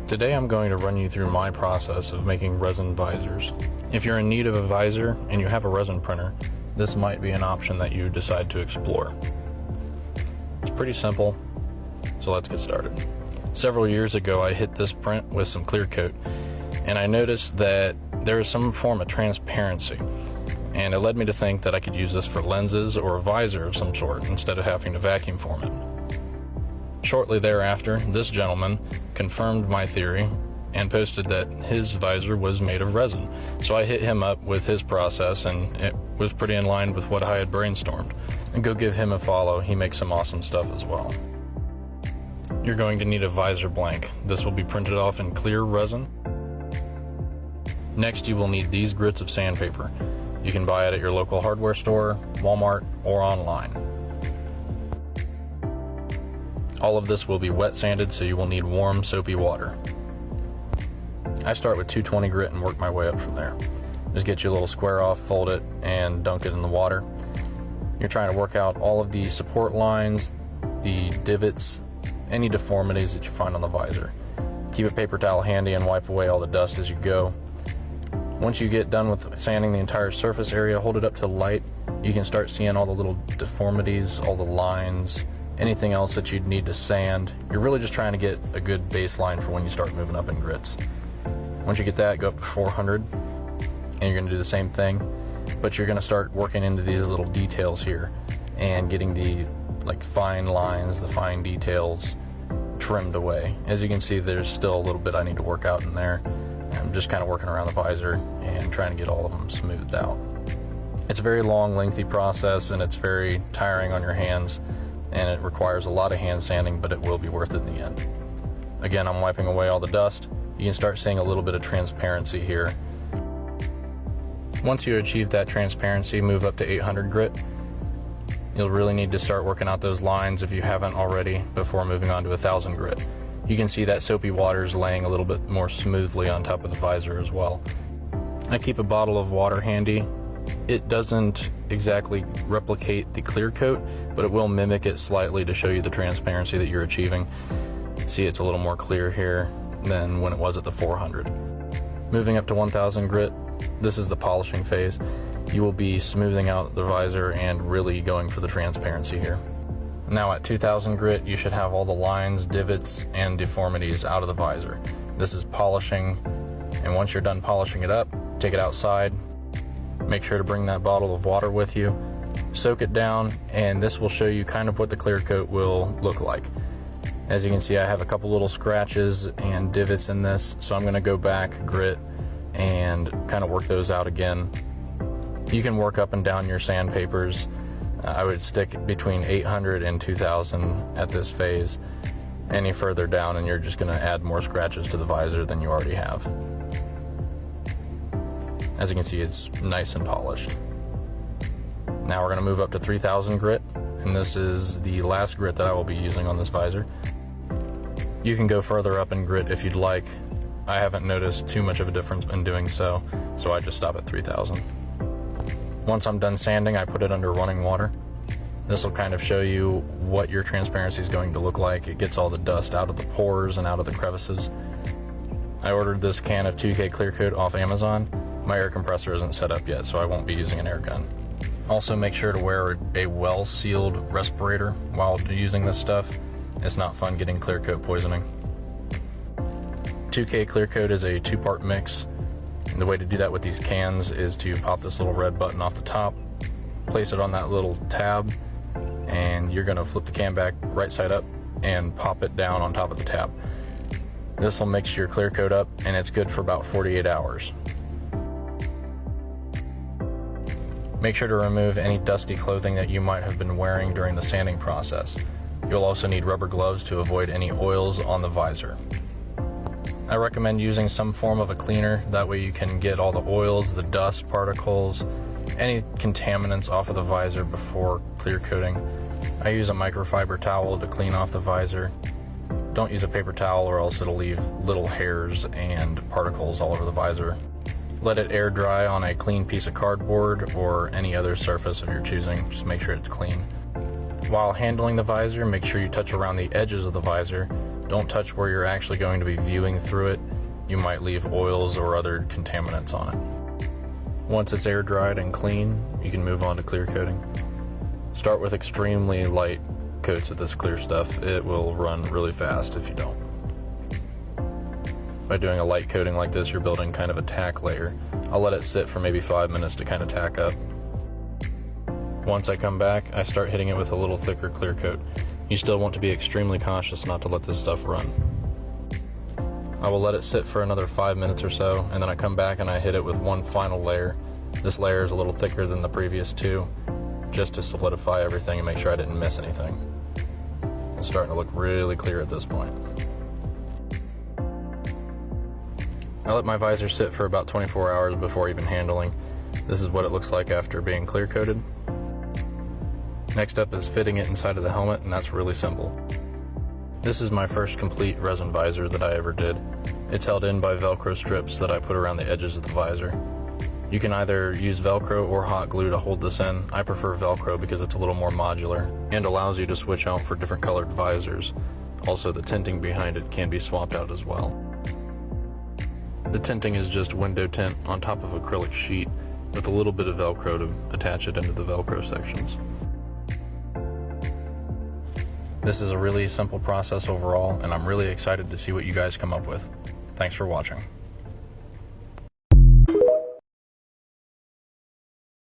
Today I'm going to run you through my process of making resin visors. If you're in need of a visor and you have a resin printer, this might be an option that you decide to explore. It's pretty simple, so let's get started. Several years ago I hit this print with some clear coat and I noticed that there is some form of transparency, and it led me to think that I could use this for lenses or a visor of some sort instead of having to vacuum form it. Shortly thereafter, this gentleman confirmed my theory and posted that his visor was made of resin. So I hit him up with his process and it was pretty in line with what I had brainstormed. And go give him a follow, he makes some awesome stuff as well. You're going to need a visor blank. This will be printed off in clear resin. Next you will need these grits of sandpaper. You can buy it at your local hardware store, Walmart, or online. All of this will be wet sanded, so you will need warm, soapy water. I start with 220 grit and work my way up from there. Just get you a little square off, fold it, and dunk it in the water. You're trying to work out all of the support lines, the divots, any deformities that you find on the visor. Keep a paper towel handy and wipe away all the dust as you go. Once you get done with sanding the entire surface area, hold it up to light. You can start seeing all the little deformities, all the lines, anything else that you'd need to sand. You're really just trying to get a good baseline for when you start moving up in grits. Once you get that, go up to 400 and you're going to do the same thing, but you're going to start working into these little details here and getting the fine lines, the fine details trimmed away. As you can see, there's still a little bit I need to work out in there. I'm just kind of working around the visor and trying to get all of them smoothed out. It's a very long, lengthy process and it's very tiring on your hands, and it requires a lot of hand sanding, but it will be worth it in the end. Again, I'm wiping away all the dust. You can start seeing a little bit of transparency here. Once you achieve that transparency, move up to 800 grit. You'll really need to start working out those lines if you haven't already before moving on to 1000 grit. You can see that soapy water is laying a little bit more smoothly on top of the visor as well. I keep a bottle of water handy. It doesn't exactly replicate the clear coat, but it will mimic it slightly to show you the transparency that you're achieving. See, it's a little more clear here than when it was at the 400. Moving up to 1000 grit, this is the polishing phase. You will be smoothing out the visor and really going for the transparency here. Now at 2000 grit, you should have all the lines, divots, and deformities out of the visor. This is polishing, and once you're done polishing it up, take it outside. Make sure to bring that bottle of water with you, soak it down, and this will show you kind of what the clear coat will look like. As you can see, I have a couple little scratches and divots in this, so I'm going to go back, grit, and kind of work those out again. You can work up and down your sandpapers. I would stick between 800 and 2000 at this phase. Any further down and you're just going to add more scratches to the visor than you already have. As you can see, it's nice and polished. Now we're going to move up to 3000 grit, and this is the last grit that I will be using on this visor. You can go further up in grit if you'd like. I haven't noticed too much of a difference in doing so, so I just stop at 3000. Once I'm done sanding, I put it under running water. This will kind of show you what your transparency is going to look like. It gets all the dust out of the pores and out of the crevices. I ordered this can of 2K clear coat off Amazon. My air compressor isn't set up yet, so I won't be using an air gun. Also, make sure to wear a well-sealed respirator while using this stuff. It's not fun getting clear coat poisoning. 2K clear coat is a 2-part mix. And the way to do that with these cans is to pop this little red button off the top, place it on that little tab, and you're going to flip the can back right side up and pop it down on top of the tab. This will mix your clear coat up, and it's good for about 48 hours. Make sure to remove any dusty clothing that you might have been wearing during the sanding process. You'll also need rubber gloves to avoid any oils on the visor. I recommend using some form of a cleaner, that way you can get all the oils, the dust particles, any contaminants off of the visor before clear coating. I use a microfiber towel to clean off the visor. Don't use a paper towel or else it'll leave little hairs and particles all over the visor. Let it air dry on a clean piece of cardboard or any other surface of your choosing. Just make sure it's clean. While handling the visor, make sure you touch around the edges of the visor Don't touch where you're actually going to be viewing through it. You might leave oils or other contaminants on it. Once it's air dried and clean, you can move on to clear coating. Start with extremely light coats of this clear stuff. It will run really fast if you don't. By doing a light coating like this, you're building kind of a tack layer. I'll let it sit for maybe 5 minutes to kind of tack up. Once I come back, I start hitting it with a little thicker clear coat. You still want to be extremely cautious not to let this stuff run. I will let it sit for another 5 minutes or so, and then I come back and I hit it with one final layer. This layer is a little thicker than the previous two, just to solidify everything and make sure I didn't miss anything. It's starting to look really clear at this point. I let my visor sit for about 24 hours before even handling. This is what it looks like after being clear coated. Next up is fitting it inside of the helmet, and that's really simple. This is my first complete resin visor that I ever did. It's held in by Velcro strips that I put around the edges of the visor. You can either use Velcro or hot glue to hold this in. I prefer Velcro because it's a little more modular and allows you to switch out for different colored visors. Also, the tinting behind it can be swapped out as well. The tinting is just window tint on top of acrylic sheet with a little bit of Velcro to attach it into the Velcro sections. This is a really simple process overall, and I'm really excited to see what you guys come up with. Thanks for watching.